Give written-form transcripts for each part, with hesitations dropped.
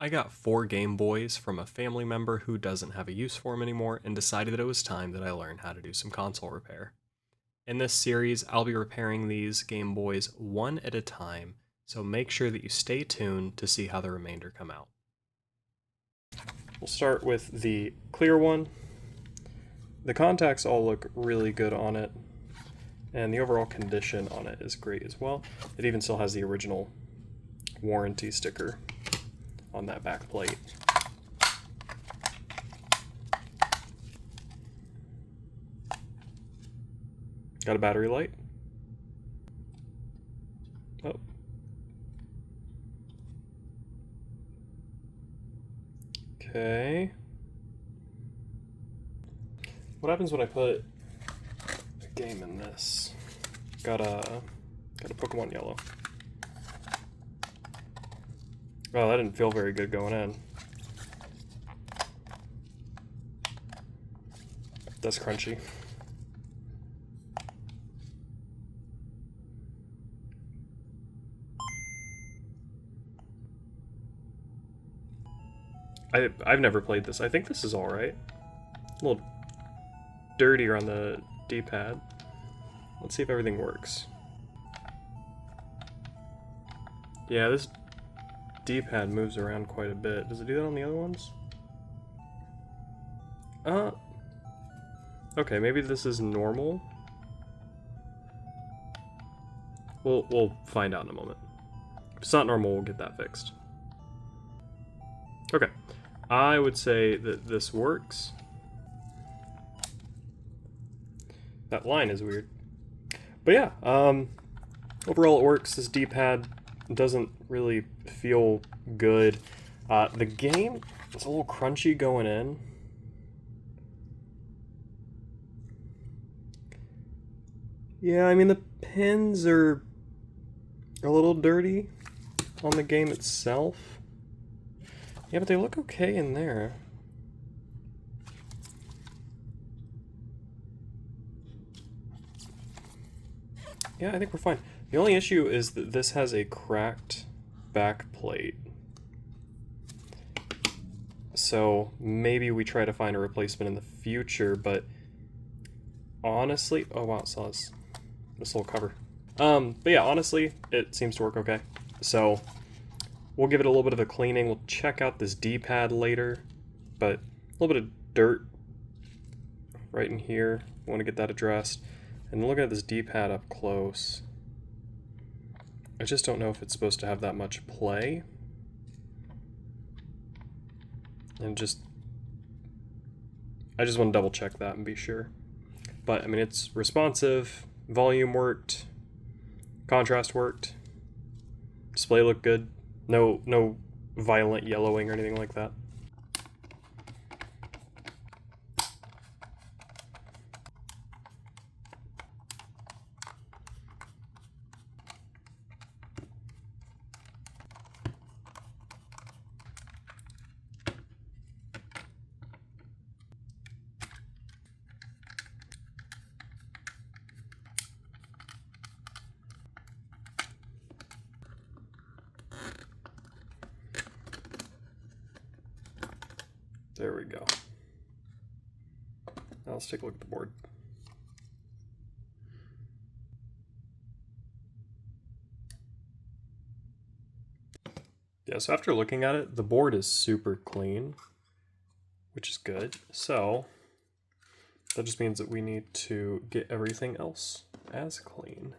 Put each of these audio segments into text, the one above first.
I got 4 Gameboys from a family member who doesn't have a use for them anymore and decided that it was time that I learn how to do some console repair. In this series, I'll be repairing these Gameboys one at a time, so make sure that you stay tuned to see how the remainder come out. We'll start with the clear one. The contacts all look really good on it, and the overall condition on it is great as well. It even still has the original warranty sticker on that back plate. Got a battery light. Oh. Okay. What happens when I put a game in this? Got a Pokemon Yellow. Oh, that didn't feel very good going in. That's crunchy. I've never played this. I think this is alright. A little dirtier on the D-pad. Let's see if everything works. Yeah, this D-pad moves around quite a bit. Does it do that on the other ones? Okay, maybe this is normal. We'll find out in a moment. If it's not normal, we'll get that fixed. Okay, I would say that this works. That line is weird. But yeah, overall it works. This D-pad doesn't really feel good. The game is a little crunchy going in. Yeah, I mean the pins are a little dirty on the game itself. Yeah, but they look okay in there. Yeah, I think we're fine. The only issue is that this has a cracked back plate. So maybe we try to find a replacement in the future, but honestly, oh wow, it saw this little cover. But yeah, honestly, it seems to work okay. So we'll give it a little bit of a cleaning. We'll check out this D-pad later, but a little bit of dirt right in here. We want to get that addressed. And looking at this D-pad up close, I just don't know if it's supposed to have that much play. And I just want to double check that and be sure. But I mean, it's responsive, volume worked, contrast worked, display looked good, no violent yellowing or anything like that. There we go. Now let's take a look at the board. Yeah, so after looking at it, the board is super clean, which is good. So that just means that we need to get everything else as clean.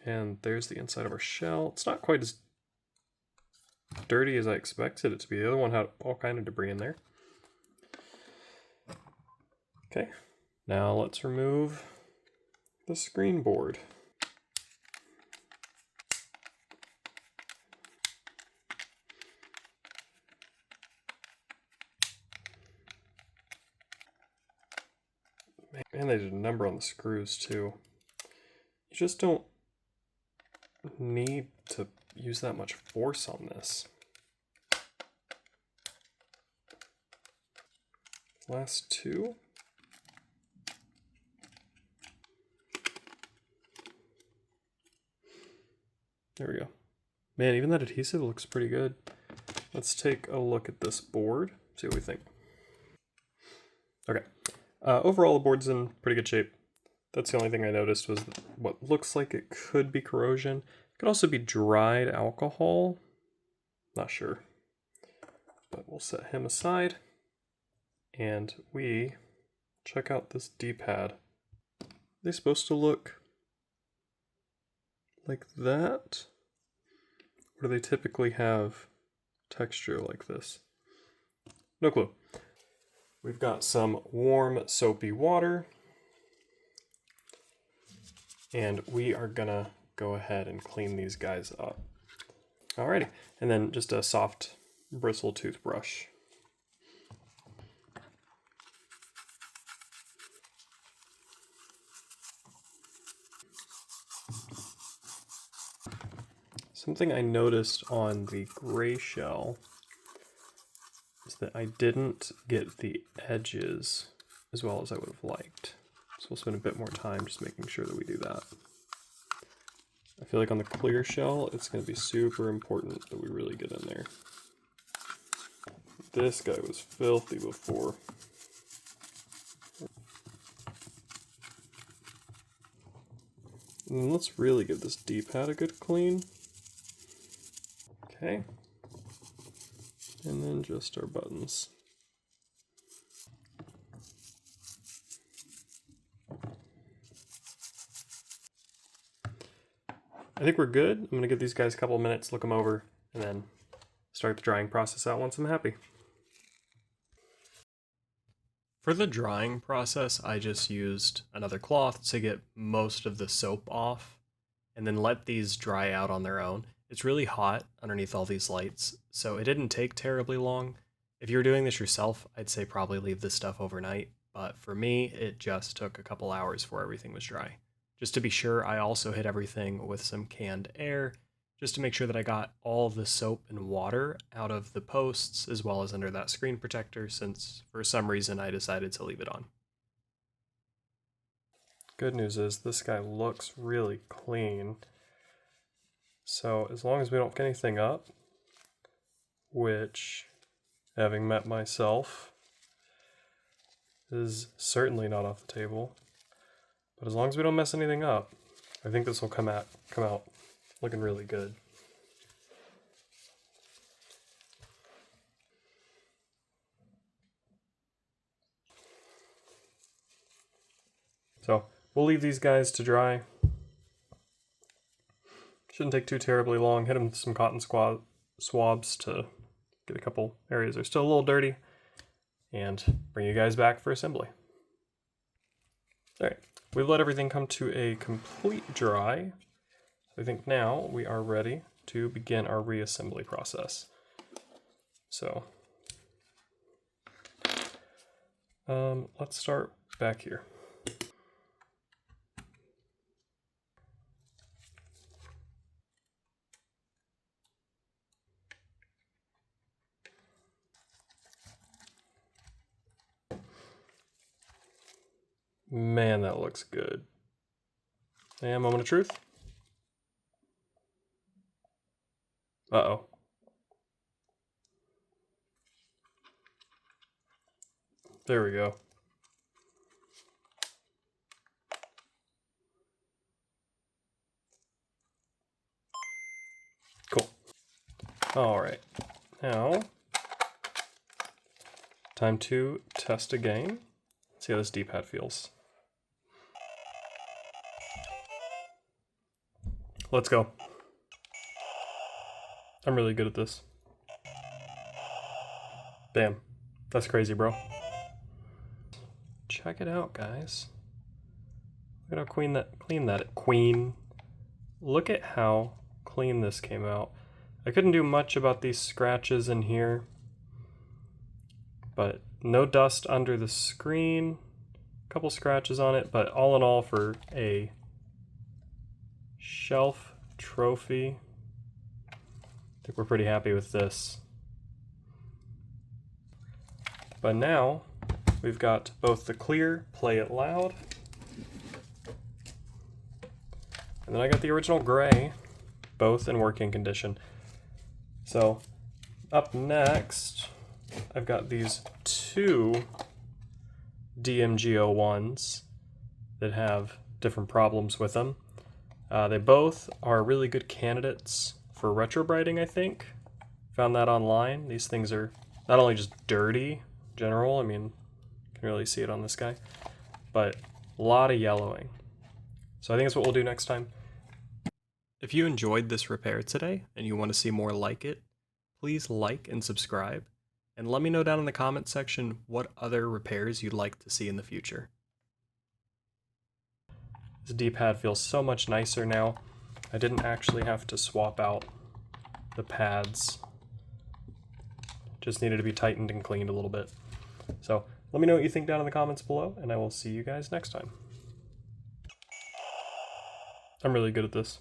And there's the inside of our shell. It's not quite as dirty as I expected it to be. The other one had all kind of debris in there. Okay, now let's remove the screen board. Man, they did a number on the screws too. You just don't need to use that much force on this. Last two. There we go. Man, even that adhesive looks pretty good. Let's take a look at this board, see what we think. Okay. Overall, the board's in pretty good shape. That's the only thing I noticed was what looks like it could be corrosion. It could also be dried alcohol. Not sure. But we'll set him aside. And we check out this D-pad. Are they supposed to look like that? Or do they typically have texture like this? No clue. We've got some warm soapy water. And we are gonna go ahead and clean these guys up. Alrighty, and then just a soft bristle toothbrush. Something I noticed on the gray shell is that I didn't get the edges as well as I would have liked. So we'll spend a bit more time just making sure that we do that. I feel like on the clear shell, it's going to be super important that we really get in there. This guy was filthy before. And let's really give this D-pad a good clean. Okay. And then just our buttons. I think we're good. I'm gonna give these guys a couple of minutes, look them over, and then start the drying process out once I'm happy. For the drying process, I just used another cloth to get most of the soap off, and then let these dry out on their own. It's really hot underneath all these lights, so it didn't take terribly long. If you're doing this yourself, I'd say probably leave this stuff overnight, but for me, it just took a couple hours before everything was dry. Just to be sure, I also hit everything with some canned air, just to make sure that I got all the soap and water out of the posts, as well as under that screen protector, since for some reason I decided to leave it on. Good news is this guy looks really clean. So as long as we don't get anything up, which, having met myself, is certainly not off the table, but as long as we don't mess anything up, I think this will come out looking really good. So we'll leave these guys to dry. Shouldn't take too terribly long. Hit them with some cotton swabs to get a couple areas that are still a little dirty, and bring you guys back for assembly. Alright, we've let everything come to a complete dry. I think now we are ready to begin our reassembly process. So, let's start back here. Man, that looks good. And moment of truth. Uh-oh. There we go. Cool. All right. Now, time to test a game. See how this D-pad feels. Let's go. I'm really good at this. Damn. That's crazy, bro. Check it out, guys. Look at how clean. Look at how clean this came out. I couldn't do much about these scratches in here, but no dust under the screen. A couple scratches on it, but all in all, for a shelf trophy, I think we're pretty happy with this. But now we've got both the clear, play it loud, and then I got the original gray, both in working condition. So up next, I've got these two DMG01s that have different problems with them. They both are really good candidates for retrobrighting, I think. Found that online. These things are not only just dirty in general, I mean, you can really see it on this guy, but a lot of yellowing. So I think that's what we'll do next time. If you enjoyed this repair today and you want to see more like it, please like and subscribe, and let me know down in the comment section what other repairs you'd like to see in the future. This D-pad feels so much nicer now. I didn't actually have to swap out the pads. Just needed to be tightened and cleaned a little bit. So let me know what you think down in the comments below, and I will see you guys next time. I'm really good at this.